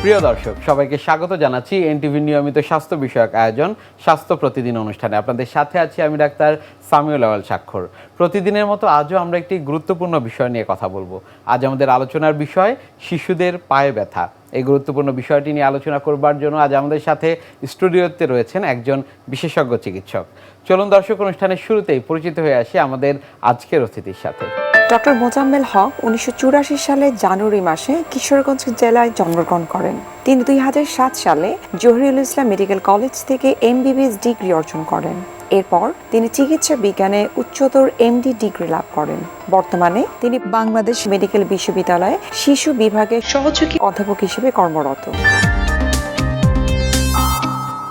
প্রিয় দর্শক সবাইকে স্বাগত জানাচ্ছি এনটিভি নিয়মিত স্বাস্থ্য বিষয়ক আয়োজন স্বাস্থ্য প্রতিদিন অনুষ্ঠানে। আপনাদের সাথে আছি আমি ডাক্তার সামিউল আওয়াল স্বাক্ষর। প্রতিদিনের মতো আজও আমরা একটি গুরুত্বপূর্ণ বিষয় নিয়ে কথা বলবো। আজ আমাদের আলোচনার বিষয় শিশুদের পায়ে ব্যথা। এই গুরুত্বপূর্ণ বিষয়টি নিয়ে আলোচনা করবার জন্য আজ আমাদের সাথে স্টুডিওতে রয়েছেন একজন বিশেষজ্ঞ চিকিৎসক। চলুন দর্শক, অনুষ্ঠানের শুরুতেই পরিচিত হয়ে আসি আমাদের আজকের অতিথির সাথে। ডক্টর মোজাম্মেল হক 1984 সালে জানুয়ারি মাসে কিশোরগঞ্জ জেলায় জন্মগ্রহণ করেন। তিনি 2007 সালে জহিরুল ইসলাম মেডিকেল কলেজ থেকে এমবিবিএস ডিগ্রি অর্জন করেন। এরপর তিনি চিকিৎসা বিজ্ঞানে উচ্চতর এমডি ডিগ্রি লাভ করেন। বর্তমানে তিনি বাংলাদেশ মেডিকেল বিশ্ববিদ্যালয়ে শিশু বিভাগের সহযোগী অধ্যাপক হিসেবে কর্মরত।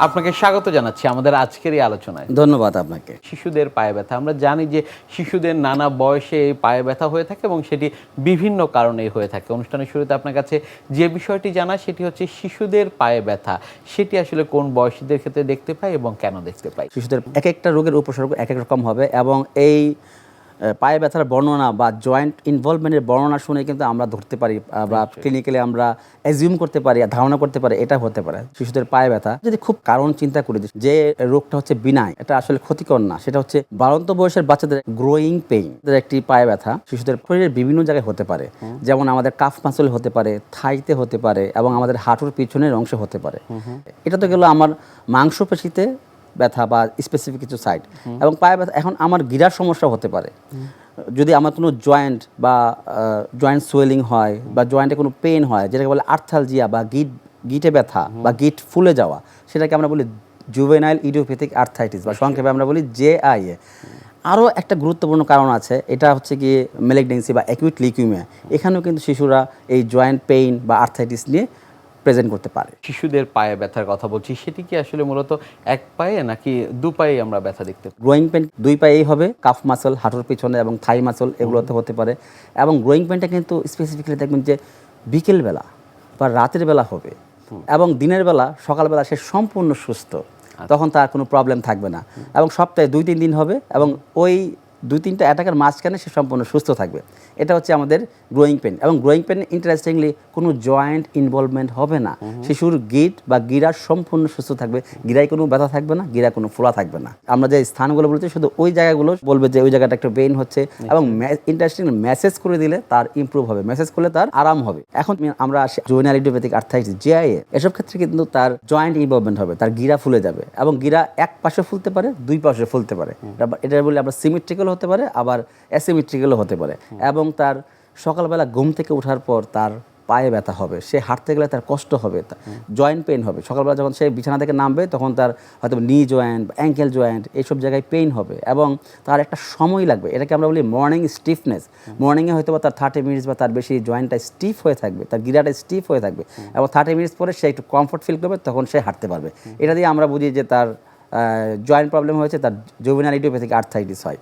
আপনাকে স্বাগত জানাচ্ছি আমাদের আজকের এই আলোচনায়। ধন্যবাদ আপনাকে। শিশুদের পায়ে ব্যথা, আমরা জানি যে শিশুদের নানা বয়সে এই পায়ে ব্যথা হয়ে থাকে এবং সেটি বিভিন্ন কারণেই হয়ে থাকে। অনুষ্ঠানের শুরুতে আপনার কাছে যে বিষয়টি জানা সেটি হচ্ছে শিশুদের পায়ে ব্যথা, সেটি আসলে কোন বয়সীদের ক্ষেত্রে দেখতে পাই এবং কেন দেখতে পাই? শিশুদের এক একটা রোগের উপসর্গ এক এক রকম হবে এবং এই পায়ে ব্যথার বর্ণনা বা জয়েন্ট ইনভলভমেন্টের বর্ণনা শুনে কিন্তু আমরা ধরতে পারি বা ক্লিনিক্যালি আমরা অ্যাজিউম করতে পারি, ধারণা করতে পারি এটা হতে পারে শিশুদের পায়ে ব্যথা। যদি খুব কারণ চিন্তা করি যে রোগটা হচ্ছে বিনাই, এটা আসলে ক্ষতিকর না, সেটা হচ্ছে বাড়ন্ত বয়সের বাচ্চাদের গ্রোয়িং পেইন একটি পায়ে ব্যথা শিশুদের শরীরের বিভিন্ন জায়গায় হতে পারে। যেমন আমাদের কাফ মাসল হতে পারে, থাইতে হতে পারে এবং আমাদের হাঁটুর পিছনের অংশে হতে পারে। এটা তো গেল আমার মাংসপেশিতে ব্যথা বা স্পেসিফিক কিছু সাইড। এবং পায়ে ব্যথা এখন আমার গিরার সমস্যা হতে পারে। যদি আমার কোনো জয়েন্ট বা জয়েন্ট সোয়েলিং হয় বা জয়েন্টে কোনো পেন হয়, যেটাকে বলে আর্থালজিয়া বা গিটে ব্যথা বা গিট ফুলে যাওয়া, সেটাকে আমরা বলি জুভেনাইল ইডিওপ্যাথিক আর্থ্রাইটিস বা সংক্ষেপে আমরা বলি জেআইএ। আরও একটা গুরুত্বপূর্ণ কারণ আছে, এটা হচ্ছে গিয়ে ম্যালিগন্যান্সি বা অ্যাকিউট লিউকিমিয়া। এখানেও কিন্তু শিশুরা এই জয়েন্ট পেইন বা আর্থ্রাইটিস নিয়ে প্রেজেন্ট করতে পারে। শিশুদের পায়ে ব্যথার কথা বলছি, সেটি কি আসলে মূলত এক পায়ে নাকি দু পায়ে আমরা ব্যথা দেখতে পাই? গ্রোয়িং পেন দুই পায়েই হবে, কাফ মাসল হাঁটুর পিছনে এবং থাই মাসল এগুলোতে হতে পারে। এবং গ্রোয়িং পেনটা কিন্তু স্পেসিফিক্যালি দেখবেন যে বিকেলবেলা বা রাতের বেলা হবে এবং দিনের বেলা সকালবেলা সে সম্পূর্ণ সুস্থ, তখন তার কোনো প্রবলেম থাকবে না। এবং সপ্তাহে 2-3 দিন হবে এবং ওই 2-3টা অ্যাটাকের মাঝখানে সে সম্পূর্ণ সুস্থ থাকবে। এটা হচ্ছে আমাদের গ্রোয়িং পেন। এবং গ্রোয়িং পেন ইন্টারেস্টিংলি কোনো জয়েন্ট ইনভলভমেন্ট হবে না। শিশুর গিট বা গিরা সম্পূর্ণ সুস্থ থাকবে, গিরায় কোনো ব্যথা থাকবে না, গিরা কোনো ফোলা থাকবে না। আমরা যে স্থানগুলো বলছি শুধু ওই জায়গাগুলো বলবে যে ওই জায়গাটা একটু পেইন হচ্ছে এবং ইন্টারেস্টিংলি মেসেজ করে দিলে তার ইমপ্রুভ হবে, মেসেজ করলে তার আরাম হবে। এখন আমরা আসি জুভেনাইল ইডিওপ্যাথিক আর্থ্রাইটিস জেআইএ। এসব ক্ষেত্রে কিন্তু তার জয়েন্ট ইনভলভমেন্ট হবে, তার গিরা ফুলে যাবে এবং গিরা এক পাশে ফুলতে পারে, দুই পাশে ফুলতে পারে। এটা বলে আমরা সিমেট্রিক্যাল হতে পারে, আবার অ্যাসিমেট্রিক্যালও হতে পারে। এবং তার সকালবেলা ঘুম থেকে ওঠার পর তার পায়ে ব্যথা হবে, সে হাঁটতে গেলে তার কষ্ট হবে, জয়েন্ট পেইন হবে। সকালবেলা যখন সে বিছানা থেকে নামবে তখন তার হয়তো নি জয়েন্ট বা অ্যাঙ্কেল জয়েন্ট এইসব জায়গায় পেইন হবে এবং তার একটা সময় লাগবে। এটাকে আমরা বলি মর্নিং স্টিফনেস। মর্নিংয়ে হয়তো বা তার 30 মিনিটস বা তার বেশি জয়েন্টটা স্টিফ হয়ে থাকবে, তার গিরাটা স্টিফ হয়ে থাকবে এবং 30 মিনিটস পরে সে একটু কমফর্ট ফিল করবে, তখন সে হাঁটতে পারবে। এটা দিয়ে আমরা বুঝি যে তার জয়েন্ট প্রবলেম হয়েছে, তার জুভেনাইল ইডিওপ্যাথিক আর্থ্রাইটিস হয়।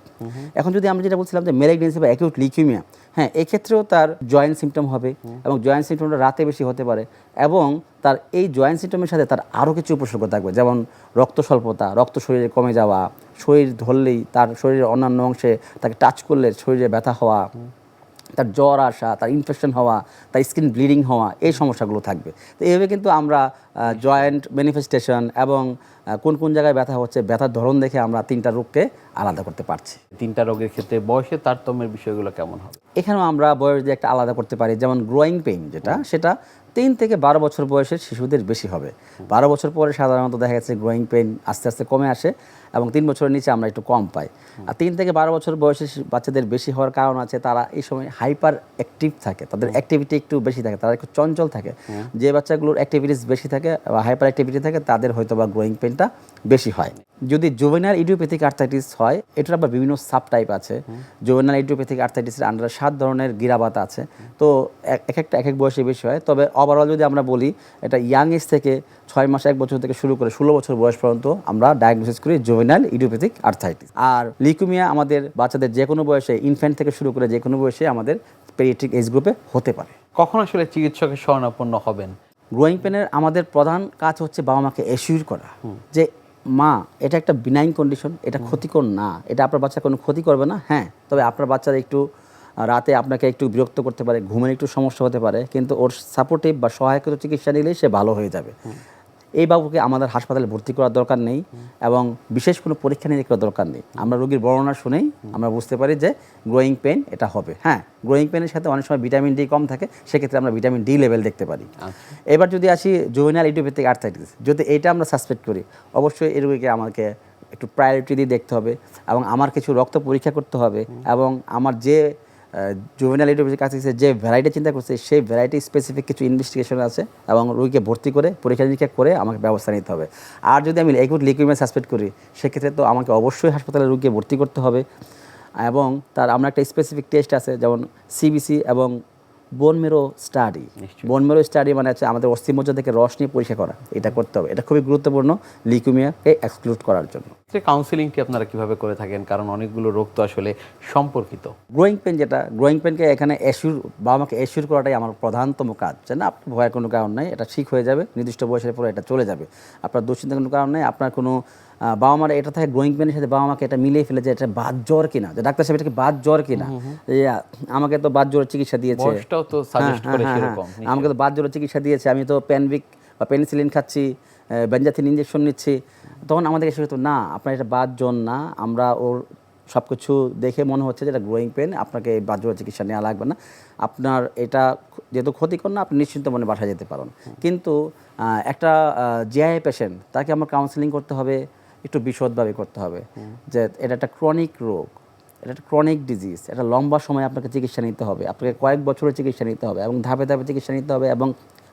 এখন যদি আমরা যেটা বলছিলাম যে ম্যালিগন্যান্সি বা অ্যাকিউট লিউকিমিয়া, হ্যাঁ, এক্ষেত্রেও তার জয়েন্ট সিমটম হবে এবং জয়েন্ট সিমটমটা রাতে বেশি হতে পারে এবং তার এই জয়েন্ট সিমটমের সাথে তার আরও কিছু উপসর্গ থাকবে, যেমন রক্ত স্বল্পতা, রক্ত শরীরে কমে যাওয়া, শরীর ধরলেই তার শরীরের অন্যান্য অংশে তাকে টাচ করলে শরীরে ব্যথা হওয়া, তার জ্বর আসা, তার ইনফেকশন হওয়া, তার স্কিন ব্লিডিং হওয়া, এই সমস্যাগুলো থাকবে। তো এইভাবে কিন্তু আমরা জয়েন্ট ম্যানিফেস্টেশন এবং কোন কোন জায়গায় ব্যথা হচ্ছে, ব্যথার ধরন দেখে আমরা 3টা রোগকে আলাদা করতে পারছি। 3টা রোগের ক্ষেত্রে বয়সের তারতম্যের বিষয়গুলো কেমন হবে? এখানেও আমরা বয়স দিয়ে একটা আলাদা করতে পারি। যেমন গ্রোয়িং পেইন সেটা 3 থেকে 12 বছর বয়সের শিশুদের বেশি হবে। 12 বছর পরে সাধারণত দেখা যাচ্ছে গ্রোয়িং পেইন আস্তে আস্তে কমে আসে এবং 3 বছরের নিচে আমরা একটু কম পাই। আর 3 থেকে 12 বছর বয়সের বাচ্চাদের বেশি হওয়ার কারণ আছে, তারা এই সময় হাইপার অ্যাক্টিভ থাকে, তাদের অ্যাক্টিভিটি একটু বেশি থাকে, তারা একটু চঞ্চল থাকে। যে বাচ্চাগুলোর অ্যাক্টিভিটিস বেশি থাকে বা হাইপার অ্যাক্টিভিটি থাকে তাদের হয়তো বা গ্রোয়িং পেইনটা বেশি হয়। যদি জুভেনাইল ইডিওপ্যাথিক আর্থ্রাইটিস হয়, এটার আবার বিভিন্ন সাব টাইপ আছে। জুভেনাইল ইডিওপ্যাথিক আর্থ্রাইটিসের আন্ডারে 7 ধরনের গিরাবাত আছে। তো এক এক বয়সে বেশি হয়। তবে ওভারঅল যদি আমরা বলি, এটা ইয়াং এজ থেকে 6 মাস 1 বছর থেকে শুরু করে 16 বছর বয়স পর্যন্ত আমরা ডায়াগনোসিস করি জুভেনাইল ইডিওপ্যাথিক আর্থ্রাইটিস। আর লিউকিমিয়া আমাদের বাচ্চাদের যে কোনো বয়সে, ইনফ্যান্ট থেকে শুরু করে যে কোনো বয়সে আমাদের পেডিয়াট্রিক এজ গ্রুপে হতে পারে। কখন আসলে চিকিৎসকের শরণাপন্ন হবেন? গ্রোয়িং পেনের আমাদের প্রধান কাজ হচ্ছে বাবা মাকে অ্যাসিওর করা যে মা, এটা একটা বিনাইন কন্ডিশন, এটা ক্ষতিকর না, এটা আপনার বাচ্চা কোনো ক্ষতি করবে না। হ্যাঁ, তবে আপনার বাচ্চার একটু রাতে আপনাকে একটু বিরক্ত করতে পারে, ঘুমের একটু সমস্যা হতে পারে, কিন্তু ওর সাপোর্টিভ বা সহায়ক চিকিৎসা নিলেই সে ভালো হয়ে যাবে। এই বাবুকে আমাদের হাসপাতালে ভর্তি করার দরকার নেই এবং বিশেষ কোনো পরীক্ষা নিরীক্ষা করার দরকার নেই। আমরা রোগীর বর্ণনা শুনেই আমরা বুঝতে পারি যে গ্রোয়িং পেন এটা হবে। হ্যাঁ, গ্রোয়িং পেনের সাথে অনেক সময় ভিটামিন ডি কম থাকে, সেক্ষেত্রে আমরা ভিটামিন ডি লেভেল দেখতে পারি। এবার যদি আসি জুভেনাইল ইডিওপ্যাথিক আর্থ্রাইটিস, যদি এইটা আমরা সাসপেক্ট করি, অবশ্যই এই রোগীকে আমাকে একটু প্রায়োরিটি দিয়ে দেখতে হবে এবং আমার কিছু রক্ত পরীক্ষা করতে হবে এবং আমার যে জুভেনাইল ইডিওপ্যাথিক আর্থ্রাইটিসের যে ভ্যারাইটি চিন্তা করছে সেই ভ্যারাইটি স্পেসিফিক কিছু ইনভেস্টিগেশন আছে এবং রোগীকে ভর্তি করে পরীক্ষা নিরীক্ষা করে আমাকে ব্যবস্থা নিতে হবে। আর যদি আমি একুট লিউকেমিয়া সাসপেক্ট করি, সেক্ষেত্রে তো আমাকে অবশ্যই হাসপাতালে রোগীকে ভর্তি করতে হবে এবং তার আমরা একটা স্পেসিফিক টেস্ট আছে, যেমন সিবিসি এবং বোন মেরো স্টাডি। বোন মেরো স্টাডি মানে হচ্ছে আমাদের অস্থিমজ্জা থেকে রস নিয়ে পরীক্ষা করা, এটা করতে হবে। এটা খুবই গুরুত্বপূর্ণ লিউকেমিয়াকে এক্সক্লুড করার জন্য। কাউন্সিলিংটি আপনারা কিভাবে করে থাকেন, কারণ অনেকগুলো রোগ তো আসলে সম্পর্কিত। গ্রোয়িং পেন, যেটা গ্রোয়িং পেনকে এখানে আমাকে অ্যাসিওর করাটাই আমার প্রধানতম কাজ, যে না আপনার ভয়ের কোনো কারণ নাই, এটা ঠিক হয়ে যাবে, নির্দিষ্ট বয়সের পরে এটা চলে যাবে, আপনার দুশ্চিন্তার কোনো কারণ নেই। আপনার কোনো বাবা মার এটা থাকে গ্রোয়িং পেনের সাথে বাবা মাকে এটা মিলিয়ে ফেলে যে এটা বাত জ্বর কিনা, যে ডাক্তার সাহেব এটাকে বাত জ্বর কিনা, আমাকে তো বাত জ্বরের চিকিৎসা দিয়েছে, আমাকে তো বাত জ্বরের চিকিৎসা দিয়েছে, আমি তো প্যানভিক বা পেনিসিলিন খাচ্ছি, বেনজাথিন ইঞ্জেকশন নিচ্ছি, তখন আমাদেরকে এসে তো না আপনার এটা বাত জ্বর না, আমরা ওর সব কিছু দেখে মনে হচ্ছে যে এটা গ্রোয়িং পেন, আপনাকে বাত জ্বরের চিকিৎসা নেওয়া লাগবে না, আপনার এটা যেহেতু ক্ষতিকর না, আপনি নিশ্চিন্ত মনে বাসায় যেতে পারেন। কিন্তু একটা জিআই পেশেন্ট, তাকে আমার কাউন্সেলিং করতে হবে, একটু বিশদভাবে করতে হবে যে এটা একটা ক্রনিক রোগ, এটা একটা ক্রনিক ডিজিজ, এটা লম্বা সময় আপনাকে চিকিৎসা নিতে হবে, আপনাকে কয়েক বছরের চিকিৎসা নিতে হবে এবং ধাপে ধাপে চিকিৎসা নিতে হবে এবং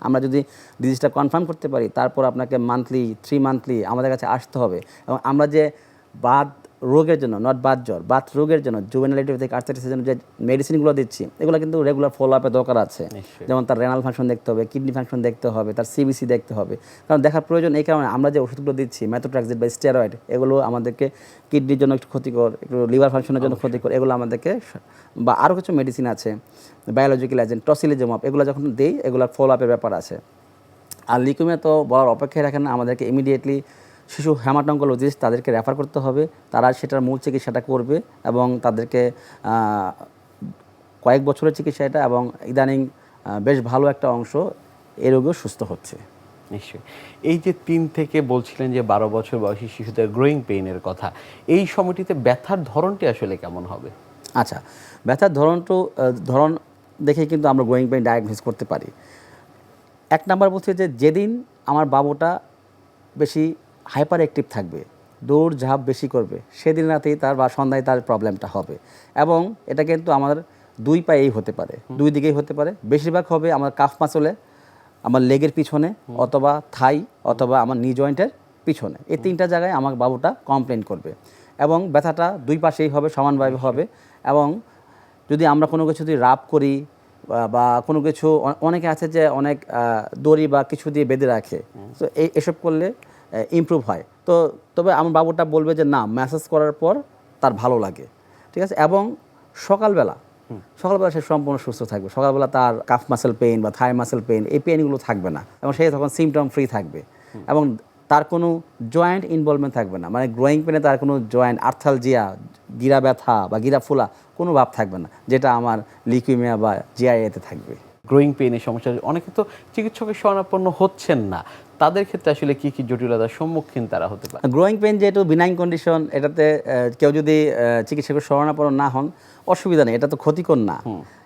আমরা যদি ডিজিজটা কনফার্ম করতে পারি, তারপর আপনাকে মান্থলি 3 মান্থলি আমাদের কাছে আসতে হবে এবং আমরা যে বাত রোগের জন্য, নট বাত জ্বর, বাত রোগের জন্য জুভেনাইল ইডিওপ্যাথিক আর্থ্রাইটিসের জন্য যে মেডিসিনগুলো দিচ্ছি, এগুলো কিন্তু রেগুলার ফলো আপের দরকার আছে। যেমন তার রেনাল ফাংশন দেখতে হবে, কিডনি ফাংশন দেখতে হবে, তার সিবিসি দেখতে হবে, কারণ দেখার প্রয়োজন। এই কারণে আমরা যে ওষুধগুলো দিচ্ছি মেথোট্রেক্সিড বা স্টেরয়েড, এগুলো আমাদেরকে কিডনির জন্য একটু ক্ষতিকর, একটু লিভার ফাংশনের জন্য ক্ষতিকর, এগুলো আমাদেরকে, বা আরও কিছু মেডিসিন আছে বায়োলজিক্যাল এজেন্ট টসিলিজুমাব, এগুলো যখন দিই এগুলোর ফলো আপের ব্যাপার আছে। আর লিউকেমিয়া তো বলার অপেক্ষায় রাখেন না, আমাদেরকে ইমিডিয়েটলি শিশু হেমাটোঙ্কোলজিস্ট তাদেরকে রেফার করতে হবে, তারা সেটার মূল চিকিৎসাটা করবে এবং তাদেরকে কয়েক বছরের চিকিৎসা এটা, এবং ইদানিং বেশ ভালো একটা অংশ এই রোগেও সুস্থ হচ্ছে। নিশ্চয়ই। এই যে 3 থেকে বলছিলেন যে 12 বছর বয়সী শিশুদের গ্রোয়িং পেইনের কথা, এই সময়টিতে ব্যথার ধরনটি আসলে কেমন হবে? আচ্ছা, ব্যথার ধরন দেখে কিন্তু আমরা গ্রোয়িং পেইন ডায়াগনোস করতে পারি। 1 নাম্বার বলছে যে যেদিন আমার বাবুটা বেশি হাইপার অ্যাক্টিভ থাকবে, দৌড় ঝাঁপ বেশি করবে, সেদিন রাতেই তার বা সন্ধ্যায় তার প্রবলেমটা হবে এবং এটা কিন্তু আমাদের 2 পায়েই হতে পারে, 2 দিকেই হতে পারে। বেশিরভাগ হবে আমার কাফ মাসলে, আমার লেগের পিছনে, অথবা থাই, অথবা আমার নি জয়েন্টের পিছনে, এই 3টা জায়গায় আমার বাবুটা কমপ্লেন করবে এবং ব্যথাটা 2 পাশেই হবে, সমানভাবে হবে। এবং যদি আমরা কোনো কিছু যদি রাব করি বা কোনো কিছু, অনেকে আছে যে অনেক দড়ি বা কিছু দিয়ে বেঁধে রাখে, তো এসব করলে ইমপ্রুভ হয়। তো তবে আমার বাবুটা বলবে যে না, ম্যাসাজ করার পর তার ভালো লাগে, ঠিক আছে। এবং সকালবেলা সে সম্পূর্ণ সুস্থ থাকবে, সকালবেলা তার কাফ মাসেল পেইন বা থাই মাসেল পেইন, এই পেইনগুলো থাকবে না এবং সে তখন সিমটম ফ্রি থাকবে এবং তার কোনো জয়েন্ট ইনভলভমেন্ট থাকবে না, মানে গ্রোয়িং পেনে তার কোনো জয়েন্ট আর্থালজিয়া, গিরা ব্যথা বা গিরা ফোলা কোনো ভাব থাকবে না, যেটা আমার লিউকেমিয়া বা জিআইএতে থাকবে। গ্রোয়িং পেইনের সমস্যা, অনেকে তো চিকিৎসকের শরণাপন্ন হচ্ছেন না, তাদের ক্ষেত্রে আসলে কি কি জটিলতার সম্মুখীন তারা হতে পারে? গ্রোয়িং পেইন যেহেতু বিনাইন কন্ডিশন, এটাতে কেউ যদি চিকিৎসকের শরণাপন্ন না হন অসুবিধা নেই, এটা তো ক্ষতিকর না।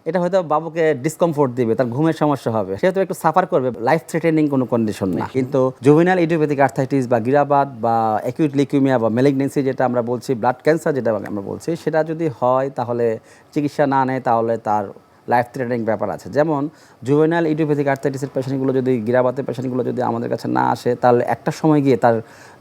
এটা হয়তো বাবুকে ডিসকমফোর্ট দিবে, তার ঘুমের সমস্যা হবে, সেহেতু একটু সাফার করবে, লাইফ থ্রেটেনিং কোনো কন্ডিশন না। কিন্তু জুভেনাইল ইডিওপ্যাথিক আর্থ্রাইটিস বা গিরাবাত বা অ্যাকিউট লিউকেমিয়া বা ম্যালিগনেন্সি যেটা আমরা বলছি, ব্লাড ক্যান্সার যেটা আমরা বলছি, সেটা যদি হয় তাহলে চিকিৎসা না নেয় তাহলে তার লাইফ থ্রেটেনিং ব্যাপার আছে। যেমন জুভেনাইল ইডিওপ্যাথিক আর্থ্রাইটিসের পেশেন্টগুলো যদি, গিরাবাতের পেশেন্টগুলো যদি আমাদের কাছে না আসে, তাহলে একটা সময় গিয়ে তার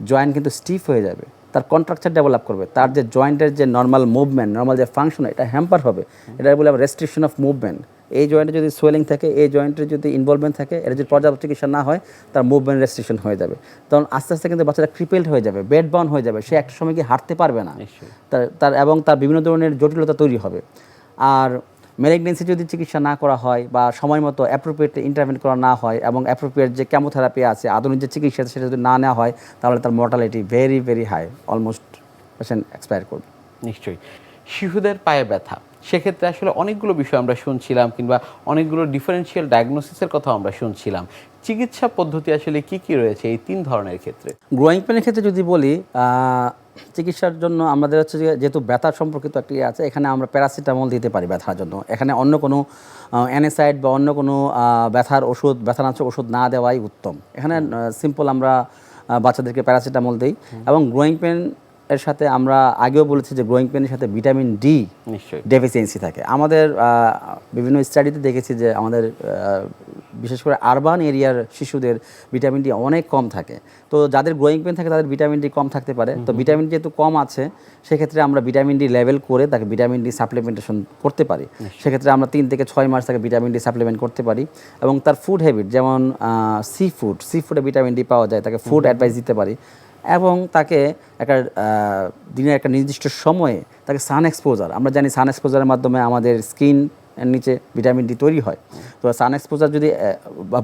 জয়েন্ট কিন্তু স্টিফ হয়ে যাবে, তার কন্ট্রাকচার ডেভেলপ করবে, তার যে জয়েন্টের যে নর্মাল মুভমেন্ট, নর্মাল যে ফাংশন, এটা হ্যাম্পার হবে, এটা বলে রেস্ট্রিকশন অফ মুভমেন্ট। এই জয়েন্টে যদি সোয়েলিং থাকে, এই জয়েন্টের যদি ইনভলভমেন্ট থাকে, এটা যদি পর্যাপ্ত চিকিৎসা না হয়, তার মুভমেন্ট রেস্ট্রিকশন হয়ে যাবে, তখন আস্তে আস্তে কিন্তু বাচ্চাটা ক্রিপেলড হয়ে যাবে, বেড বাউন্ড হয়ে যাবে, সে একটা সময় গিয়ে হাঁটতে পারবে না, এবং তার বিভিন্ন ধরনের জটিলতা তৈরি হবে। আর ম্যালিগনেন্সি যদি চিকিৎসা না করা হয় বা সময় মতো অ্যাপ্রোপ্রিয়েট ইন্টারভেন্ট করা না হয় এবং অ্যাপ্রোপ্রিয়েট যে কেমোথেরাপি আছে, আধুনিক যে চিকিৎসা আছে, সেটা যদি না নেওয়া হয়, তাহলে তার mortality very very high, almost patient expire করবে। নিশ্চয়ই। শিশুদের পায়ে ব্যথা, সেক্ষেত্রে আসলে অনেকগুলো বিষয় আমরা শুনছিলাম, কিংবা অনেকগুলো ডিফারেন্সিয়াল ডায়াগনোসিসের কথা আমরা শুনছিলাম। চিকিৎসা পদ্ধতি আসলে কি কি রয়েছে এই 3 ধরনের ক্ষেত্রে? গ্রোয়িং পেনের ক্ষেত্রে যদি বলি, চিকিৎসার জন্য আমাদের হচ্ছে যেহেতু ব্যথা সম্পর্কিত একটি আছে, এখানে আমরা প্যারাসিটামল দিতে পারি ব্যথার জন্য। এখানে অন্য কোনো অ্যানেসাইড বা অন্য কোনো ব্যথার ওষুধ, ব্যথানাশক ওষুধ না দেওয়াই উত্তম। এখানে সিম্পল আমরা বাচ্চাদেরকে প্যারাসিটামল দিই। এবং গ্রোয়িং পেন এর সাথে আমরা আগেও বলেছি যে গ্রোয়িং পেনের সাথে ভিটামিন ডি নিশ্চয়ই ডেফিসিয়েন্সি থাকে। আমাদের বিভিন্ন স্টাডিতে দেখেছি যে আমাদের বিশেষ করে আরবান এরিয়ার শিশুদের ভিটামিন ডি অনেক কম থাকে। তো যাদের গ্রোয়িং পেন থাকে তাদের ভিটামিন ডি কম থাকতে পারে। তো ভিটামিন যেহেতু কম আছে, সেক্ষেত্রে আমরা ভিটামিন ডি লেভেল করে তাকে ভিটামিন ডি সাপ্লিমেন্টেশন করতে পারি। সেক্ষেত্রে আমরা 3 থেকে 6 মাস তাকে ভিটামিন ডি সাপ্লিমেন্ট করতে পারি। এবং তার ফুড হ্যাবিট, যেমন সি ফুডে ভিটামিন ডি পাওয়া যায়, তাকে ফুড অ্যাডভাইস দিতে পারি। এবং তাকে একটা দিনের একটা নির্দিষ্ট সময়ে তাকে সান এক্সপোজার, আমরা জানি সান এক্সপোজারের মাধ্যমে আমাদের স্কিন এর নিচে ভিটামিন ডি তৈরি হয়। তো সান এক্সপোজার যদি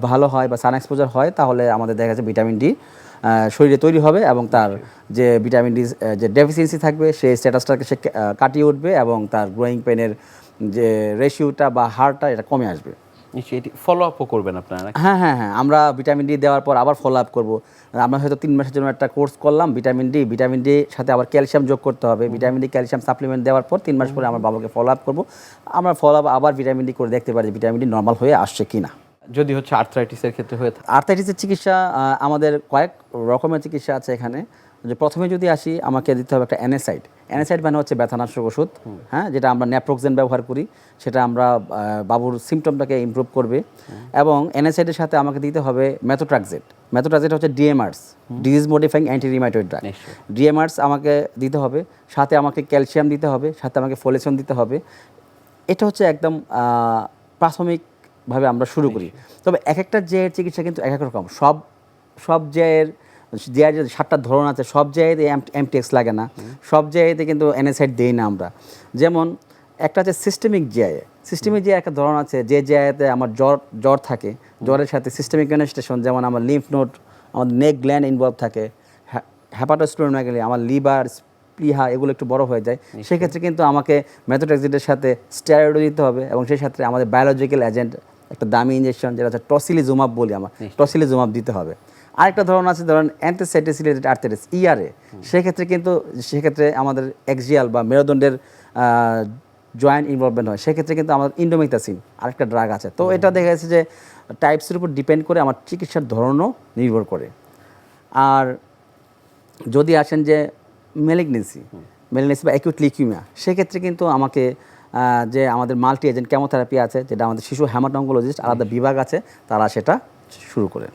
ভালো হয় বা সান এক্সপোজার হয়, তাহলে আমাদের দেখা যাচ্ছে ভিটামিন ডি শরীরে তৈরি হবে এবং তার যে ভিটামিন ডি যে ডেফিসিয়েন্সি থাকবে সেই স্ট্যাটাসটাকে সে কাটিয়ে উঠবে এবং তার গ্রোয়িং পেনের যে রেশিওটা বা হারটা এটা কমে আসবে। নিশ্চয়ই এটি ফলো আপও করবেন আপনারা? হ্যাঁ হ্যাঁ হ্যাঁ, আমরা ভিটামিন ডি দেওয়ার পর আবার ফলো আপ করবো। আমরা হয়তো 3 মাসের জন্য একটা কোর্স করলাম ভিটামিন ডি সাথে আবার ক্যালসিয়াম যোগ করতে হবে। ভিটামিন ডি ক্যালসিয়াম সাপ্লিমেন্ট দেওয়ার পর 3 মাস পরে আমার বাবাকে ফলো আপ করবো। আমরা ফলো আপ আবার ভিটামিন ডি করে দেখতে পারি যে ভিটামিন ডি নর্মাল হয়ে আসছে কি না। যদি হচ্ছে আর্থ্রাইটিসের ক্ষেত্রে হয়ে থাকে? আর্থ্রাইটিসের চিকিৎসা আমাদের কয়েক রকমের চিকিৎসা আছে এখানে। যে প্রথমে যদি আসি, আমাকে দিতে হবে একটা অ্যানেসাইড। অ্যানেসাইড মানে হচ্ছে ব্যথানাশক ওষুধ, হ্যাঁ, যেটা আমরা ন্যাপ্রোক্সেন ব্যবহার করি। সেটা আমরা বাবুর সিমটমটাকে ইমপ্রুভ করবে। এবং অ্যানেসাইডের সাথে আমাকে দিতে হবে মেথোট্রাক্সেট। মেথোট্রাক্সেট হচ্ছে DMARDs, disease modifying anti rheumatoid drug. DMARDs আমাকে দিতে হবে, সাথে আমাকে ক্যালসিয়াম দিতে হবে, সাথে আমাকে ফোলেসন দিতে হবে। এটা হচ্ছে একদম প্রাথমিকভাবে আমরা শুরু করি। তবে এক একটা জায়ের চিকিৎসা কিন্তু এক এক রকম। সব জায়ের যে 7টা ধরন আছে, সব জায়গাতে এমটিএক্স লাগে না, সব জায়গাতে কিন্তু এনএসআইড দেই না আমরা। যেমন একটা আছে সিস্টেমিক জিআই একটা ধরন আছে, যে জায়গাতে আমার জ্বর থাকে, জ্বরের সাথে সিস্টেমিক ম্যানিফেস্টেশন, যেমন আমার লিম্ফ নোড, আমার নেক গ্ল্যান্ড ইনভলভ থাকে, হ্যাপাটোস্প্লেনোমেগালি, আমার লিভার, প্লিহা এগুলো একটু বড় হয়ে যায়। সেক্ষেত্রে কিন্তু আমাকে মেথোট্রেক্সেটের সাথে স্টেরয়েড দিতে হবে। এবং সেই সাথে আমাদের বায়োলজিক্যাল এজেন্ট একটা দামি ইঞ্জেকশন, যেটা হচ্ছে টসিলিজুমাব বলি আমরা, টসিলিজুমাব দিতে হবে। আরেকটা ধরন আছে, ধরেন অ্যান্টিসাইটোসিলেটেড আর্থ্রাইটিস ইআরএ। সেক্ষেত্রে আমাদের এক্সিয়াল বা মেরুদণ্ডের জয়েন্ট ইনভলভমেন্ট হয়। সেক্ষেত্রে কিন্তু আমাদের ইন্ডোমিথাসিন আরেকটা ড্রাগ আছে। তো এটা দেখা যাচ্ছে যে টাইপসের উপর ডিপেন্ড করে আমার চিকিৎসার ধরনও নির্ভর করে। আর যদি আসেন যে ম্যালিগনেন্সি বা অ্যাকিউট লিউকিমিয়া, সেক্ষেত্রে কিন্তু আমাকে যে আমাদের মাল্টি এজেন্ট কেমোথেরাপি আছে, যেটা আমাদের শিশু হেমাটোঙ্কোলজিস্ট আলাদা বিভাগ আছে, তারা সেটা শুরু করে।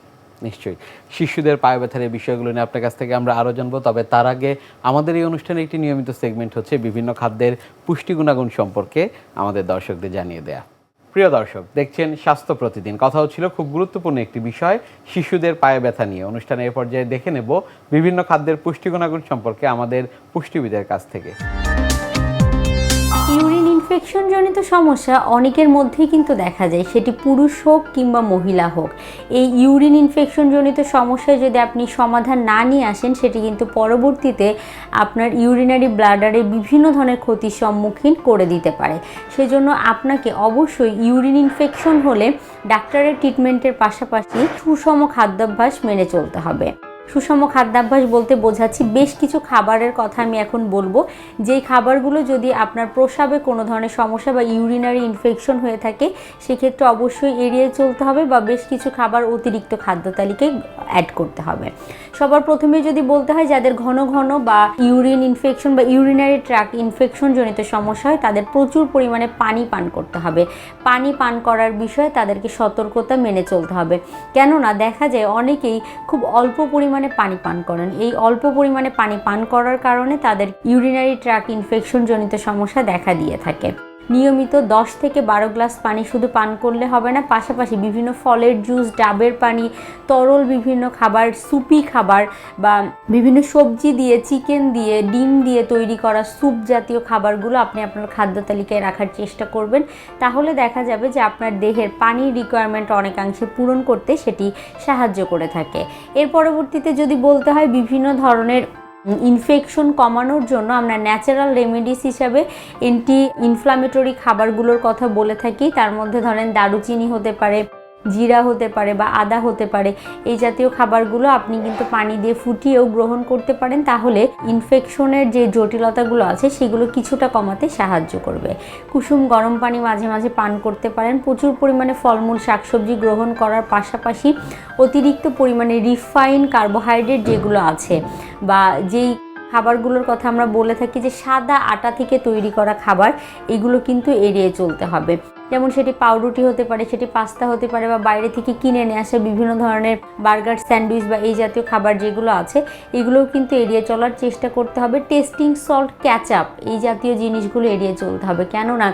নিশ্চয়ই শিশুদের পায়ে ব্যথার এই বিষয়গুলো নিয়ে আপনার কাছ থেকে আমরা আরও জানবো। তবে তার আগে আমাদের এই অনুষ্ঠানে একটি নিয়মিত সেগমেন্ট হচ্ছে বিভিন্ন খাদ্যের পুষ্টি গুণাগুণ সম্পর্কে আমাদের দর্শকদের জানিয়ে দেয়া। প্রিয় দর্শক, দেখছেন স্বাস্থ্য প্রতিদিন। কথা হচ্ছিল খুব গুরুত্বপূর্ণ একটি বিষয়, শিশুদের পায়ে ব্যথা নিয়ে। অনুষ্ঠানে এ পর্যায়ে দেখে নেব বিভিন্ন খাদ্যের পুষ্টি গুণাগুণ সম্পর্কে আমাদের পুষ্টিবিদের কাছ থেকে। ইউরিন ইনফেকশন জনিত সমস্যা অনেকের মধ্যেই কিন্তু দেখা যায়, সেটি পুরুষ হোক কিংবা মহিলা হোক। এই ইউরিন ইনফেকশন জনিত সমস্যায় যদি আপনি সমাধান না নিয়ে আসেন, সেটি কিন্তু পরবর্তীতে আপনার ইউরিনারি ব্লাডারে বিভিন্ন ধরনের ক্ষতির সম্মুখীন করে দিতে পারে। সেজন্য আপনাকে অবশ্যই ইউরিন ইনফেকশন হলে ডাক্তারের ট্রিটমেন্টের পাশাপাশি সুষম খাদ্যাভ্যাস মেনে চলতে হবে। সুষম খাদ্যাভ্যাস বলতে বোঝাচ্ছি বেশ কিছু খাবারের কথা আমি এখন বলবো, যেই খাবারগুলো যদি আপনার প্রস্রাবে কোনো ধরনের সমস্যা বা ইউরিনারি ইনফেকশন হয়ে থাকে, সেক্ষেত্রে অবশ্যই এড়িয়ে চলতে হবে বা বেশ কিছু খাবার অতিরিক্ত খাদ্য তালিকায় অ্যাড করতে হবে। সবার প্রথমে যদি বলতে হয়, যাদের ঘন ঘন বা ইউরিন ইনফেকশন বা ইউরিনারি ট্র্যাক্ট ইনফেকশন জনিত সমস্যা হয়, তাদের প্রচুর পরিমাণে পানি পান করতে হবে। পানি পান করার বিষয়ে তাদেরকে সতর্কতা মেনে চলতে হবে। কেননা দেখা যায় অনেকেই খুব অল্প পরিমাণে পানি পান করেন। এই অল্প পরিমাণে পানি পান করার কারণে তাদের ইউরিনারি ট্র্যাক্ট ইনফেকশন জনিত সমস্যা দেখা দিয়ে থাকে। নিয়মিত 10 থেকে 12 গ্লাস পানি শুধু পান করলে হবে না, পাশাপাশি বিভিন্ন ফলের জুস, ডাবের পানি, তরল বিভিন্ন খাবার, সুপি খাবার বা বিভিন্ন সবজি দিয়ে, চিকেন দিয়ে, ডিম দিয়ে তৈরি করা স্যুপ জাতীয় খাবারগুলো আপনি আপনার খাদ্য তালিকায় রাখার চেষ্টা করবেন। তাহলে দেখা যাবে যে আপনার দেহের পানির রিকোয়ারমেন্ট অনেকাংশে পূরণ করতে সেটি সাহায্য করে থাকে। এর পরবর্তীতে যদি বলতে হয়, বিভিন্ন ধরনের ইনফেকশন কমানোর জন্য আমরা ন্যাচারাল রেমেডিস হিসাবে অ্যান্টি ইনফ্লামেটরি খাবারগুলোর কথা বলে থাকি। তার মধ্যে ধরেন দারুচিনি হতে পারে, জিরা হতে পারে বা আদা হতে পারে। এই জাতীয় খাবারগুলো আপনি কিন্তু পানি দিয়ে ফুটিয়েও গ্রহণ করতে পারেন, তাহলে ইনফেকশনের যে জটিলতাগুলো আছে সেগুলো কিছুটা কমাতে সাহায্য করবে। কুসুম গরম পানি মাঝে মাঝে পান করতে পারেন। প্রচুর পরিমাণে ফলমূল শাকসবজি গ্রহণ করার পাশাপাশি অতিরিক্ত পরিমাণে রিফাইন কার্বোহাইড্রেট যেগুলো আছে বা যেই খাবারগুলোর কথা আমরা বলে থাকি যে সাদা আটা থেকে তৈরি করা খাবার, এগুলো কিন্তু এড়িয়ে চলতে হবে। যেমন সেটি পাউরুটি হতে পারে, সেটি পাস্তা হতে পারে, বা বাইরে থেকে কিনে নিয়ে আসা বিভিন্ন ধরনের বার্গার, স্যান্ডউইচ বা এই জাতীয় খাবার যেগুলো আছে এগুলোও কিন্তু এড়িয়ে চলার চেষ্টা করতে হবে। টেস্টিং সল্ট, ক্যাচআপ এই জাতীয় জিনিসগুলো এড়িয়ে চলতে হবে, কেননা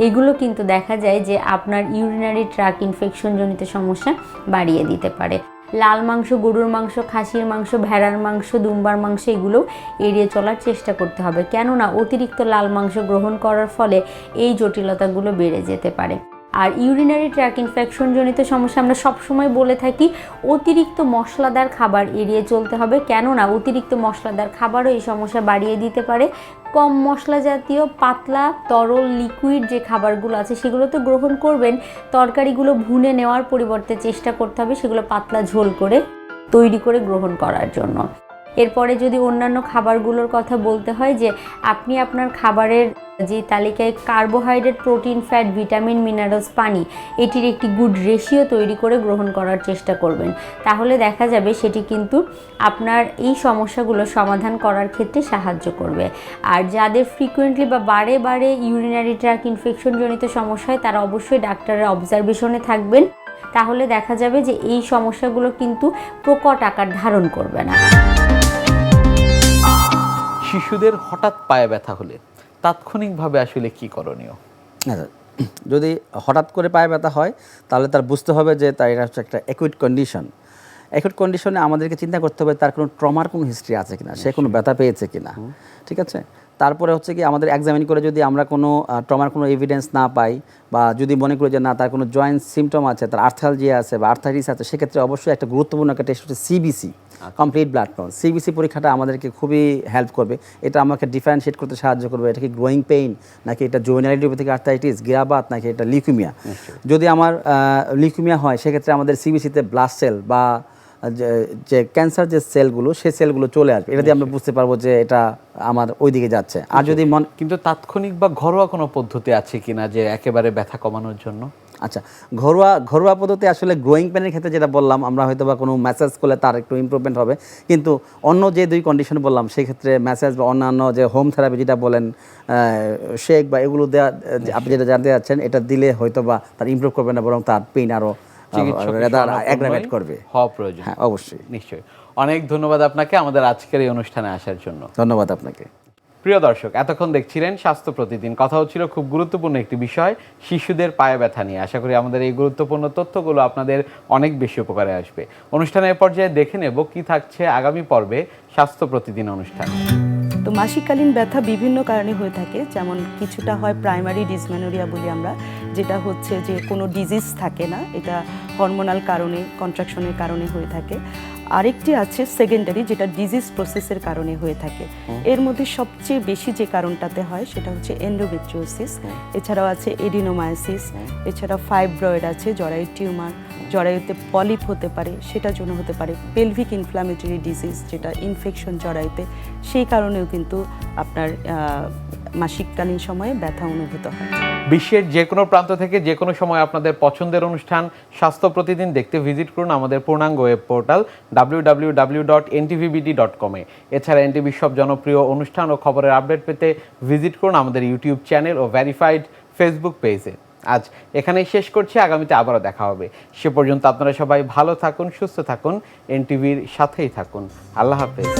এগুলো কিন্তু দেখা যায় যে আপনার ইউরিনারি ট্র্যাক্ট ইনফেকশন জনিত সমস্যা বাড়িয়ে দিতে পারে। লাল মাংস, গরুর মাংস, খাসির মাংস, ভেড়ার মাংস, দুম্বার মাংস এগুলো এড়িয়ে চলার চেষ্টা করতে হবে, কেননা অতিরিক্ত লাল মাংস গ্রহণ করার ফলে এই জটিলতাগুলো বেড়ে যেতে পারে। আর ইউরিনারি ট্র্যাক্ট ইনফেকশন জনিত সমস্যা আমরা সবসময় বলে থাকি অতিরিক্ত মশলাদার খাবার এড়িয়ে চলতে হবে, কেননা অতিরিক্ত মশলাদার খাবারও এই সমস্যা বাড়িয়ে দিতে পারে। কম মশলা জাতীয় পাতলা তরল লিকুইড যে খাবারগুলো আছে সেগুলো তো গ্রহণ করবেন, তরকারিগুলো ভুনে নেওয়ার পরিবর্তে চেষ্টা করতে হবে সেগুলো পাতলা ঝোল করে তৈরি করে গ্রহণ করার জন্য। এরপরে যদি অন্যান্য খাবারগুলোর কথা বলতে হয়, যে আপনি আপনার খাবারের যে তালিকায় carbohydrate, protein, fat, vitamin, minerals, পানি এটির একটি গুড রেশিও তৈরি করে গ্রহণ করার চেষ্টা করবেন, তাহলে দেখা যাবে সেটি কিন্তু আপনার এই সমস্যাগুলো সমাধান করার ক্ষেত্রে সাহায্য করবে। আর যাদের ফ্রিকুয়েন্টলি বা বারে বারে ইউরিনারি ট্র্যাক্ট ইনফেকশন জনিত সমস্যা হয় তারা অবশ্যই ডাক্তারের অবজারভেশনে থাকবেন, তাহলে দেখা যাবে যে এই সমস্যাগুলো কিন্তু প্রকট আকার ধারণ করবে না। শিশুদের হঠাৎ পায়ে ব্যথা হলে তাৎক্ষণিকভাবে আসলে কি করণীয়? আচ্ছা, যদি হঠাৎ করে পায়ে ব্যথা হয় তাহলে তার বুঝতে হবে যে তার এটা হচ্ছে একটা অ্যাকুইট কন্ডিশন। অ্যাকুইট কন্ডিশনে আমাদেরকে চিন্তা করতে হবে তার কোনো ট্রমার কোনো হিস্ট্রি আছে কিনা, সে কোনো ব্যথা পেয়েছে কিনা, ঠিক আছে। তারপরে হচ্ছে কি আমাদের এক্সামিন করে যদি আমরা কোনো ট্রমার কোনো এভিডেন্স না পাই, বা যদি মনে করি যে না তার কোনো জয়েন্ট সিমটম আছে, তার আর্থালজিয়া আছে বা আর্থাইটিস আছে, সেক্ষেত্রে অবশ্যই একটা গুরুত্বপূর্ণ একটা টেস্ট হচ্ছে CBC, complete blood count. CBC পরীক্ষাটা আমাদেরকে খুবই হেল্প করবে, এটা আমাকে ডিফারেন্সিয়েট করতে সাহায্য করবে এটা কি গ্রোয়িং পেইন নাকি এটা জুভেনাইল থেকে আর্থাইটিস, গিরাবাত নাকি এটা লিউকিমিয়া। যদি আমার লিউকিমিয়া হয় সেক্ষেত্রে আমাদের সিবিসিতে ব্লাস্ট সেল বা যে ক্যান্সার যে সেলগুলো সেই সেলগুলো চলে আসবে, এটা দিয়ে আমরা বুঝতে পারবো যে এটা আমার ওই দিকে যাচ্ছে। আর যদি কিন্তু তাৎক্ষণিক বা ঘরোয়া কোনো পদ্ধতি আছে কিনা যে একেবারে ব্যথা কমানোর জন্য? আচ্ছা, ঘরোয়া পদ্ধতি আসলে গ্রোয়িং পেনের ক্ষেত্রে যেটা বললাম আমরা হয়তো বা কোনো ম্যাসাজ করলে তার একটু ইমপ্রুভমেন্ট হবে, কিন্তু অন্য যে দুই কন্ডিশন বললাম সেই ক্ষেত্রে ম্যাসাজ বা অন্যান্য যে হোম থেরাপি যেটা বলেন শেক বা এগুলো দেওয়া, আপনি যেটা জানতে যাচ্ছেন এটা দিলে হয়তো বা তার ইমপ্রুভ করবে না, বরং তার পেইন আরও অ্যাগ্রাভেট করবে। হওয়া প্রয়োজন। হ্যাঁ, অবশ্যই, নিশ্চয়ই। অনেক ধন্যবাদ আপনাকে আমাদের আজকের এই অনুষ্ঠানে আসার জন্য। ধন্যবাদ আপনাকে। প্রিয় দর্শক, এতক্ষণ দেখছিলেন স্বাস্থ্য প্রতিদিন। কথা হচ্ছিল খুব গুরুত্বপূর্ণ একটি বিষয়, শিশুদের পায়ে ব্যথা নিয়ে। আশা করি আমাদের এই গুরুত্বপূর্ণ তথ্যগুলো আপনাদের অনেক বেশি উপকারে আসবে। অনুষ্ঠানের পর্যায়ে দেখে নেব কি থাকছে আগামী পর্বে স্বাস্থ্য প্রতিদিন অনুষ্ঠান। তো মাসিককালীন ব্যথা বিভিন্ন কারণে হয়ে থাকে, যেমন কিছুটা হয় প্রাইমারি ডিসমেনোরিয়া বলি আমরা, যেটা হচ্ছে যে কোনো ডিজিজ থাকে না, এটা হরমোনাল কারণে, কন্ট্রাকশনের কারণে হয়ে থাকে। আরেকটি আছে সেকেন্ডারি, যেটা ডিজিজ প্রসেসের কারণে হয়ে থাকে। এর মধ্যে সবচেয়ে বেশি যে কারণটাতে হয় সেটা হচ্ছে এন্ডোমেট্রিওসিস, এছাড়াও আছে এডিনোমায়োসিস, এছাড়াও ফাইব্রয়েড আছে, জরায়ু টিউমার, জরায়ুতে পলিপ হতে পারে, সেটার জন্য হতে পারে পেলভিক ইনফ্লামেটরি ডিজিজ, যেটা ইনফেকশন জরায়ুতে, সেই কারণেও কিন্তু আপনার মাসিককালীন সময়ে ব্যথা অনুভূত হয়। বিশ্বের যে কোনো প্রান্ত থেকে যে কোনো সময় আপনাদের পছন্দের অনুষ্ঠান স্বাস্থ্য প্রতিদিন দেখতে ভিজিট করুন আমাদের পূর্ণাঙ্গ ওয়েব পোর্টাল www.ntvbd.com এ। এছাড়া এনটিভির সব জনপ্রিয় অনুষ্ঠান ও খবরের আপডেট পেতে ভিজিট করুন আমাদের ইউটিউব চ্যানেল ও ভেরিফাইড ফেসবুক পেজে। আজ এখানেই শেষ করছি, আগামীতে আবারও দেখা হবে। সে পর্যন্ত আপনারা সবাই ভালো থাকুন, সুস্থ থাকুন, এনটিভির সাথেই থাকুন। আল্লাহ হাফেজ।